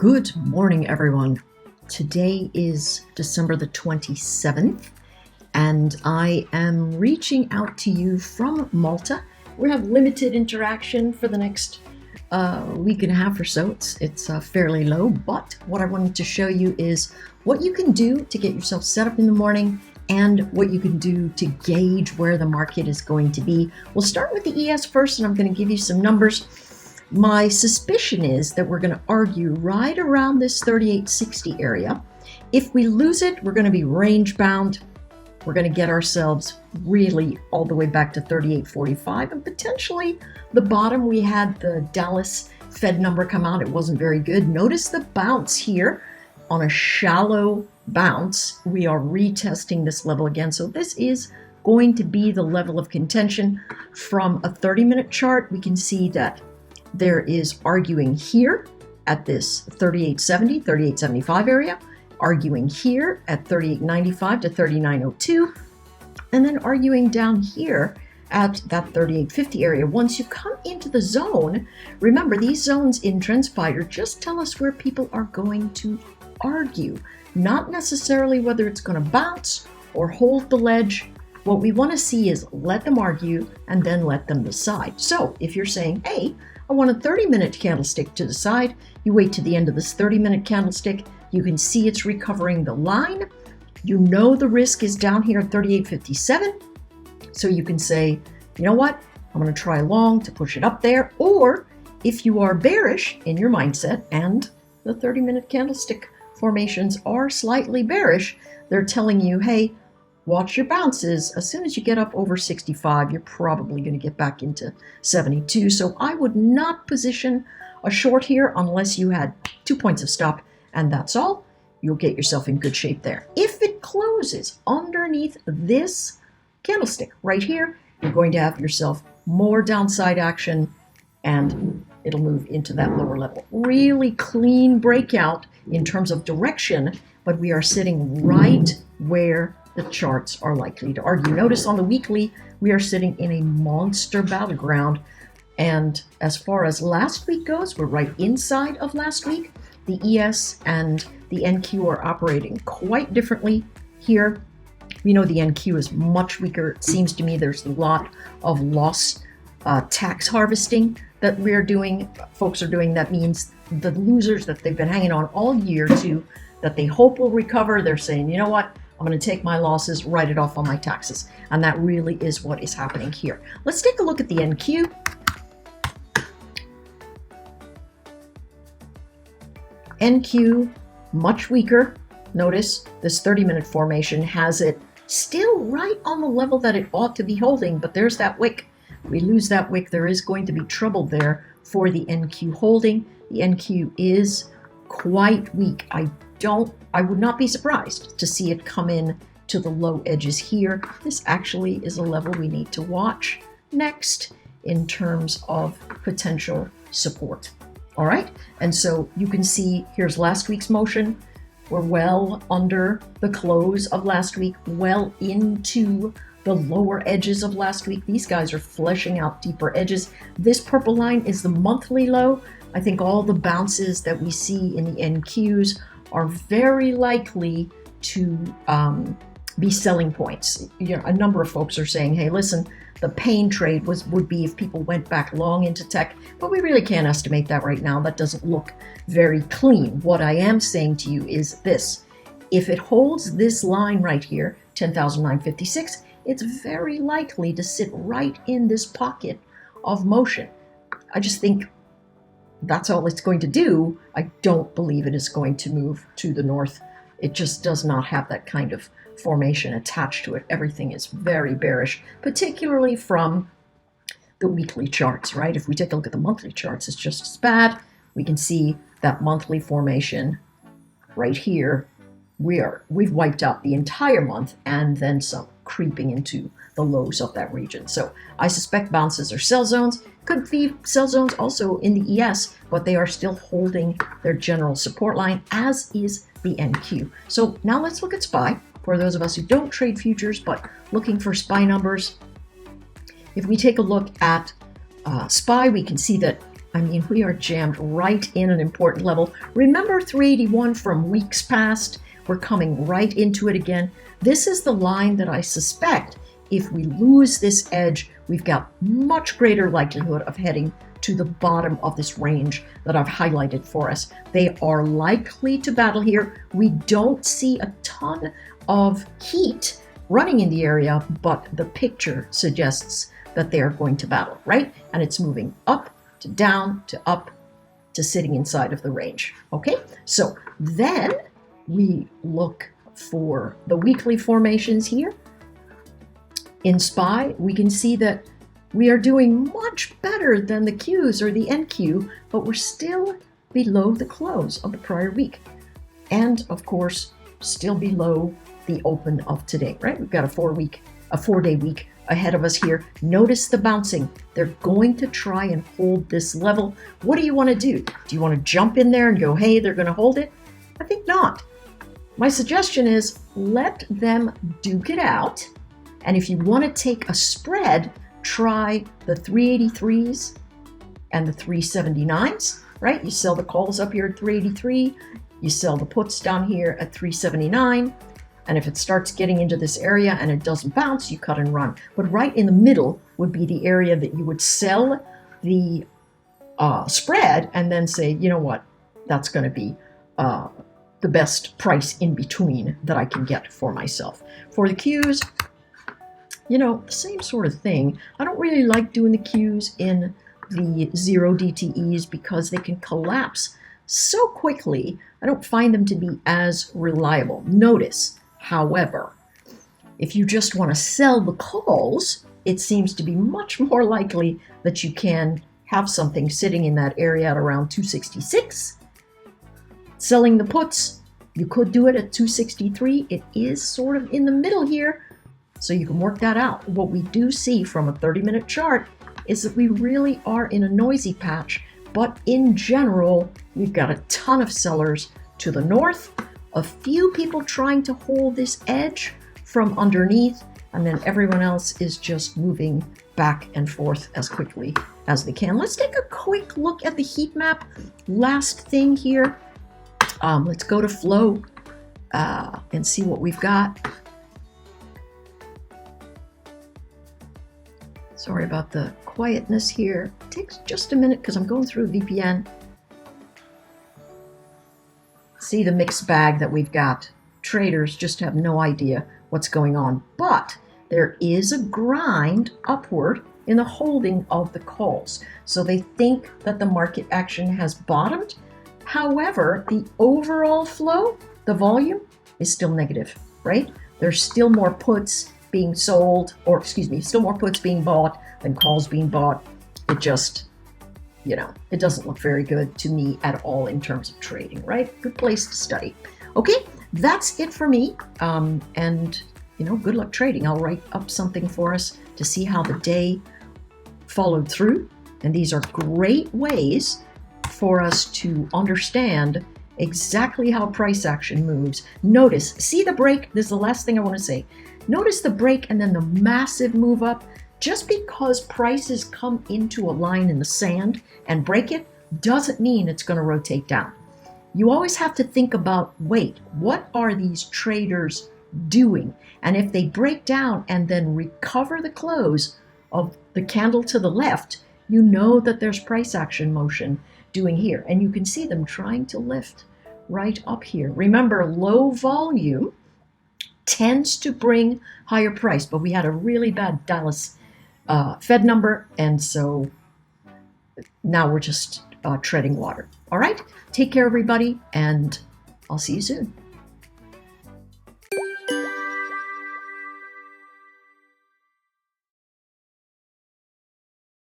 Good morning, everyone. Today is December the 27th, and I am reaching out to you from Malta. We have limited interaction for the next week and a half or so. It's fairly low, but what I wanted to show you is what you can do to get yourself set up in the morning and what you can do to gauge where the market is going to be. We'll start with the ES first, and I'm going to give you some numbers. My suspicion is that we're going to argue right around this 38.60 area. If we lose it, we're going to be range bound. We're going to get ourselves really all the way back to 38.45, and potentially the bottom. We had the Dallas Fed number come out. It wasn't very good. Notice the bounce here on a shallow bounce. We are retesting this level again. So this is going to be the level of contention. From a 30-minute chart, we can see that there is arguing here at this 38.70, 38.75 area, arguing here at 38.95 to 39.02, and then arguing down here at that 38.50 area. Once you come into the zone, remember these zones in TrendSpider just tell us where people are going to argue, not necessarily whether it's going to bounce or hold the ledge. What we want to see is let them argue and then let them decide. So if you're saying, hey, I want a 30-minute candlestick to decide, you wait to the end of this 30-minute candlestick. You can see it's recovering the line. You know the risk is down here at 38.57. So you can say, you know what? I'm going to try long to push it up there. Or if you are bearish in your mindset and the 30-minute candlestick formations are slightly bearish, they're telling you, hey, watch your bounces. As soon as you get up over 65, you're probably going to get back into 72. So I would not position a short here unless you had 2 points of stop, and that's all. You'll get yourself in good shape there. If it closes underneath this candlestick right here, you're going to have yourself more downside action, and it'll move into that lower level. Really clean breakout in terms of direction, but we are sitting right where the charts are likely to argue. Notice on the weekly, we are sitting in a monster battleground. And as far as last week goes, we're right inside of last week. The ES and the NQ are operating quite differently here. We know the NQ is much weaker. It seems to me there's a lot of loss tax harvesting that we're doing. Folks are doing. That means the losers that they've been hanging on all year to, that they hope will recover, they're saying, you know what? I'm going to take my losses, write it off on my taxes. And that really is what is happening here. Let's take a look at the NQ. NQ, much weaker. Notice this 30-minute formation has it still right on the level that it ought to be holding, but there's that wick. We lose that wick, there is going to be trouble there for the NQ holding. The NQ is quite weak. I would not be surprised to see it come in to the low edges here. This actually is a level we need to watch next in terms of potential support. All right, and so you can see here's last week's motion. We're well under the close of last week, well into the lower edges of last week. These guys are fleshing out deeper edges. This purple line is the monthly low. I think all the bounces that we see in the NQs are very likely to be selling points. You know, a number of folks are saying, hey, listen, the pain trade would be if people went back long into tech, but we really can't estimate that right now. That doesn't look very clean. What I am saying to you is this: if it holds this line right here, 10,956, it's very likely to sit right in this pocket of motion. I just think that's all it's going to do. I don't believe it is going to move to the north. It just does not have that kind of formation attached to it. Everything is very bearish, particularly from the weekly charts, right? If we take a look at the monthly charts, it's just as bad. We can see that monthly formation right here. We've wiped out the entire month and then some, creeping into the lows of that region. So I suspect bounces are sell zones. Could be sell zones also in the ES, but they are still holding their general support line, as is the NQ. So now let's look at SPY. For those of us who don't trade futures but looking for SPY numbers, if we take a look at SPY, we can see that I mean, we are jammed right in an important level. Remember 381 from weeks past? We're coming right into it again. This is the line that I suspect if we lose this edge, we've got much greater likelihood of heading to the bottom of this range that I've highlighted for us. They are likely to battle here. We don't see a ton of heat running in the area, but the picture suggests that they are going to battle, right? And it's moving up to down to up to sitting inside of the range. Okay, so then we look for the weekly formations here. In SPY, we can see that we are doing much better than the Qs or the NQ, but we're still below the close of the prior week. And of course, still below the open of today, right? We've got a 4-day week ahead of us here. Notice the bouncing. They're going to try and hold this level. What do you want to do? Do you want to jump in there and go, hey, they're going to hold it? I think not. My suggestion is let them duke it out. And if you want to take a spread, try the 383s and the 379s, right? You sell the calls up here at 383. You sell the puts down here at 379. And if it starts getting into this area and it doesn't bounce, you cut and run. But right in the middle would be the area that you would sell the spread and then say, you know what, that's going to be the best price in between that I can get for myself. For the Qs, you know, same sort of thing. I don't really like doing the Qs in the 0 DTEs because they can collapse so quickly. I don't find them to be as reliable. Notice, however, if you just want to sell the calls, it seems to be much more likely that you can have something sitting in that area at around 266. Selling the puts, you could do it at 263. It is sort of in the middle here, so you can work that out. What we do see from a 30-minute chart is that we really are in a noisy patch, but in general, we've got a ton of sellers to the north, a few people trying to hold this edge from underneath, and then everyone else is just moving back and forth as quickly as they can. Let's take a quick look at the heat map. Last thing here, let's go to flow and see what we've got. Sorry about the quietness here. It takes just a minute because I'm going through a VPN. See the mixed bag that we've got. Traders just have no idea what's going on. But there is a grind upward in the holding of the calls. So they think that the market action has bottomed. However, the overall flow, the volume, is still negative, right? There's still more puts being sold, or excuse me, still more puts being bought than calls being bought. It just, you know, it doesn't look very good to me at all in terms of trading, right? Good place to study. Okay, that's it for me. And, you know, good luck trading. I'll write up something for us to see how the day followed through. And these are great ways for us to understand exactly how price action moves. Notice, see the break? This is the last thing I want to say. Notice the break and then the massive move up. Just because prices come into a line in the sand and break it doesn't mean it's going to rotate down. You always have to think about, wait, what are these traders doing? And if they break down and then recover the close of the candle to the left, you know that there's price action motion doing here. And you can see them trying to lift right up here. Remember, low volume tends to bring higher price, but we had a really bad Dallas Fed number, and so now we're just treading water. All right, take care, everybody, and I'll see you soon.